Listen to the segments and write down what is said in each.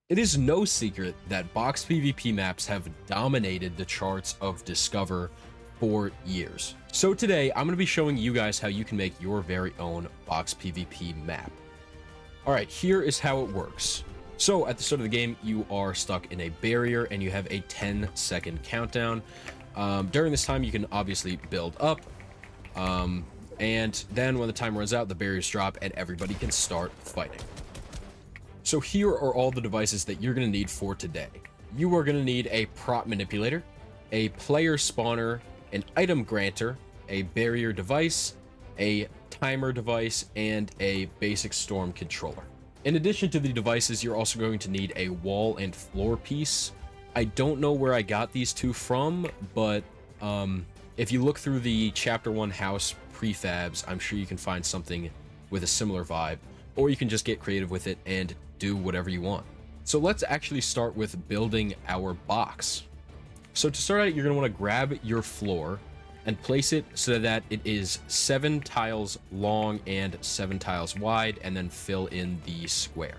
It is no secret that box PvP maps have dominated the charts of Discover for years. So today, I'm going to be showing you guys how you can make your very own box PvP map. Alright, here is how it works. So at the start of the game, you are stuck in a barrier and you have a 10-second countdown. During this time, you can obviously build up. And then when the time runs out, the barriers drop and everybody can start fighting. So here are all the devices that you're going to need for today. You are going to need a prop manipulator, a player spawner, an item granter, a barrier device, a timer device, and a basic storm controller. In addition to the devices, you're also going to need a wall and floor piece. I don't know where I got these two from, but if you look through the Chapter 1 house prefabs, I'm sure you can find something with a similar vibe, or you can just get creative with it and do whatever you want. So let's actually start with building our box. So to start out, you're going to want to grab your floor and place it so that it is 7 tiles long and 7 tiles wide, and then fill in the square.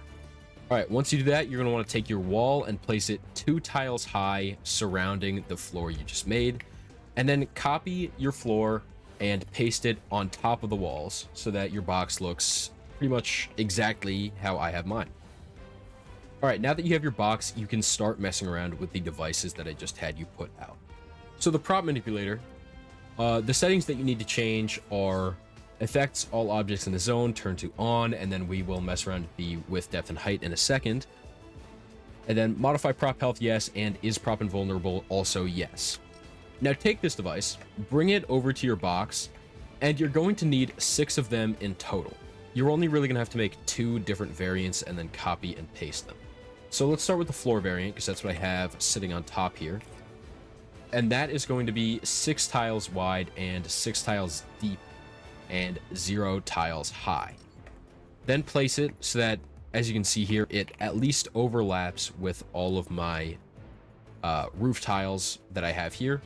All right, once you do that, you're going to want to take your wall and place it 2 tiles high surrounding the floor you just made, and then copy your floor and paste it on top of the walls so that your box looks pretty much exactly how I have mine. All right, now that you have your box, you can start messing around with the devices that I just had you put out. So the prop manipulator, the settings that you need to change are effects all objects in the zone turn to on, and then we will mess around with the width, depth, and height in a second. And then modify prop health, yes, and is prop invulnerable, also yes. Now take this device, bring it over to your box, and you're going to need 6 of them in total. You're only really going to have to make 2 different variants and then copy and paste them. So let's start with the floor variant, because that's what I have sitting on top here. And that is going to be 6 tiles wide and 6 tiles deep and 0 tiles high. Then place it so that, as you can see here, it at least overlaps with all of my roof tiles that I have here.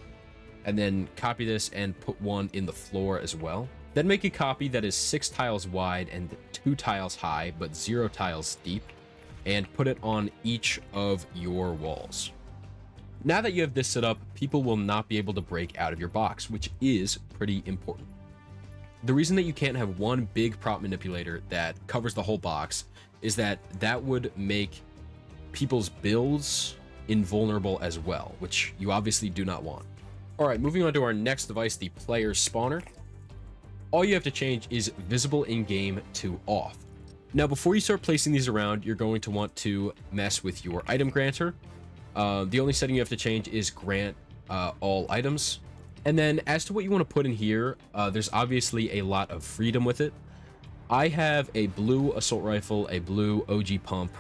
And then copy this and put one in the floor as well. Then make a copy that is 6 tiles wide and 2 tiles high, but 0 tiles deep, and put it on each of your walls. Now that you have this set up, people will not be able to break out of your box, which is pretty important. The reason that you can't have one big prop manipulator that covers the whole box is that that would make people's builds invulnerable as well, which you obviously do not want. All right, moving on to our next device, the player spawner. All you have to change is visible in-game to off. Now, before you start placing these around, you're going to want to mess with your item granter. The only setting you have to change is grant all items. And then as to what you want to put in here, there's obviously a lot of freedom with it. I have a blue assault rifle, a blue OG pump,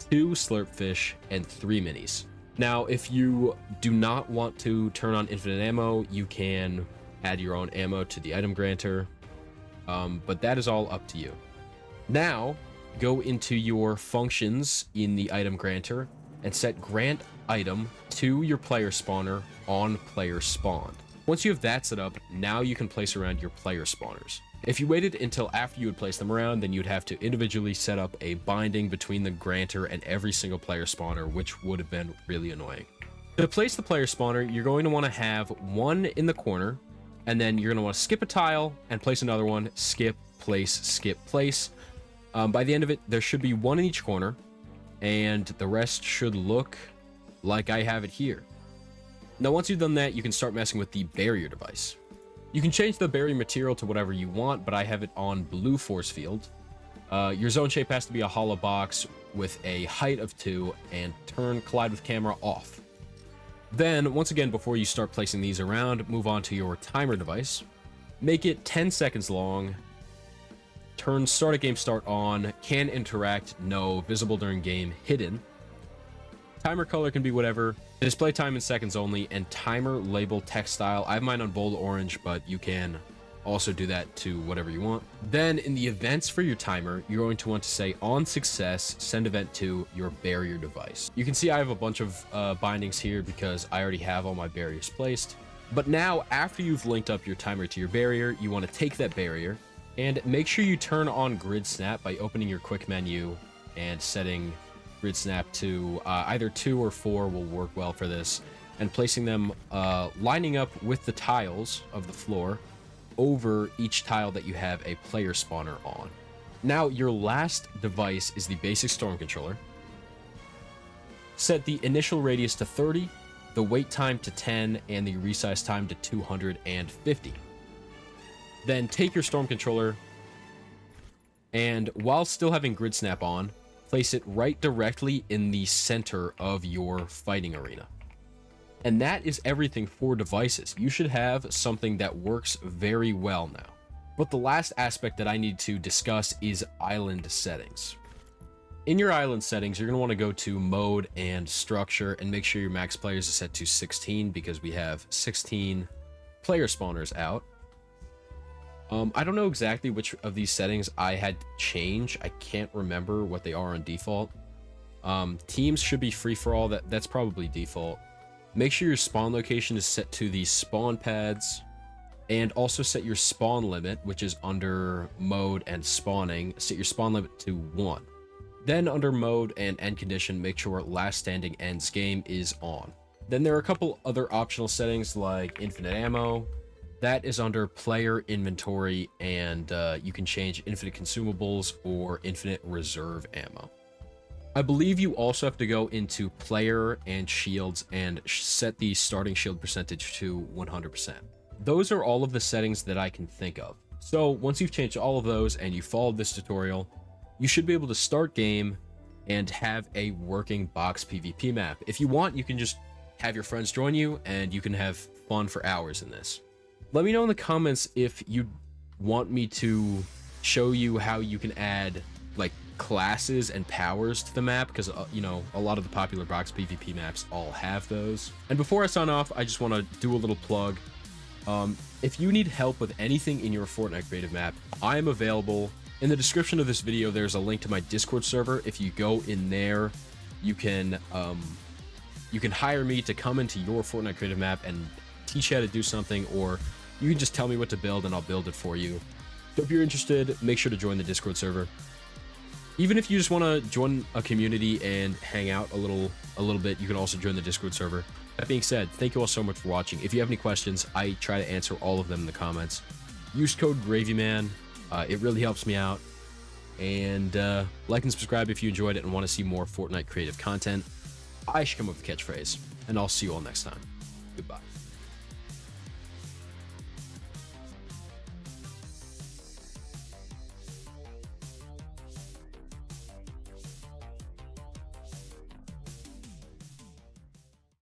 2 slurp fish, and 3 minis. Now, if you do not want to turn on infinite ammo, you can add your own ammo to the item granter, but that is all up to you. Now, go into your functions in the item granter and set grant item to your player spawner on player spawn. Once you have that set up, now you can place around your player spawners. If you waited until after you would place them around, then you'd have to individually set up a binding between the granter and every single player spawner, which would have been really annoying. To place the player spawner, you're going to want to have one in the corner, and then you're going to want to skip a tile and place another one, skip, place. By the end of it, there should be one in each corner, and the rest should look like I have it here. Now, once you've done that, you can start messing with the barrier device. You can change the barrier material to whatever you want, but I have it on blue force field. Your zone shape has to be a hollow box with a height of 2, and turn collide with camera off. Then, once again, before you start placing these around, move on to your timer device. Make it 10 seconds long. Turn start at game start on, can interact, no, visible during game, hidden. Timer color can be whatever. Display time in seconds only, and timer label text style. I have mine on bold orange, but you can also do that to whatever you want. Then in the events for your timer, you're going to want to say on success, send event to your barrier device. You can see I have a bunch of bindings here because I already have all my barriers placed. But now, after you've linked up your timer to your barrier, you want to take that barrier and make sure you turn on grid snap by opening your quick menu and setting grid snap to either 2 or 4 will work well for this, and placing them lining up with the tiles of the floor over each tile that you have a player spawner on. Now, your last device is the basic storm controller. Set the initial radius to 30, the wait time to 10, and the resize time to 250. Then take your storm controller, and while still having grid snap on, place it right directly in the center of your fighting arena. And that is everything for devices. You should have something that works very well now. But the last aspect that I need to discuss is island settings. In your island settings, you're going to want to go to mode and structure and make sure your max players is set to 16 because we have 16 player spawners out. I don't know exactly which of these settings I had to change. I can't remember what they are on default. Teams should be free for all. That's probably default. Make sure your spawn location is set to the spawn pads, and also set your spawn limit, which is under mode and spawning. Set your spawn limit to 1. Then under mode and end condition, make sure last standing ends game is on. Then there are a couple other optional settings like infinite ammo. That is under player inventory, and you can change infinite consumables or infinite reserve ammo. I believe you also have to go into player and shields and set the starting shield percentage to 100%. Those are all of the settings that I can think of. So once you've changed all of those and you followed this tutorial, you should be able to start game and have a working box PvP map. If you want, you can just have your friends join you and you can have fun for hours in this. Let me know in the comments if you want me to show you how you can add like classes and powers to the map, because you know, a lot of the popular box PvP maps all have those. And before I sign off, I just want to do a little plug. If you need help with anything in your Fortnite creative map, I am available. In the description of this video, there's a link to my Discord server. If you go in there, you can hire me to come into your Fortnite creative map and teach you how to do something, or you can just tell me what to build and I'll build it for you. So if you're interested, make sure to join the Discord server. Even if you just want to join a community and hang out a little bit, you can also join the Discord server. That being said, thank you all so much for watching. If you have any questions, I try to answer all of them in the comments. Use code GravyMan. It really helps me out. And like and subscribe if you enjoyed it and want to see more Fortnite creative content. I should come up with a catchphrase, and I'll see you all next time. Goodbye.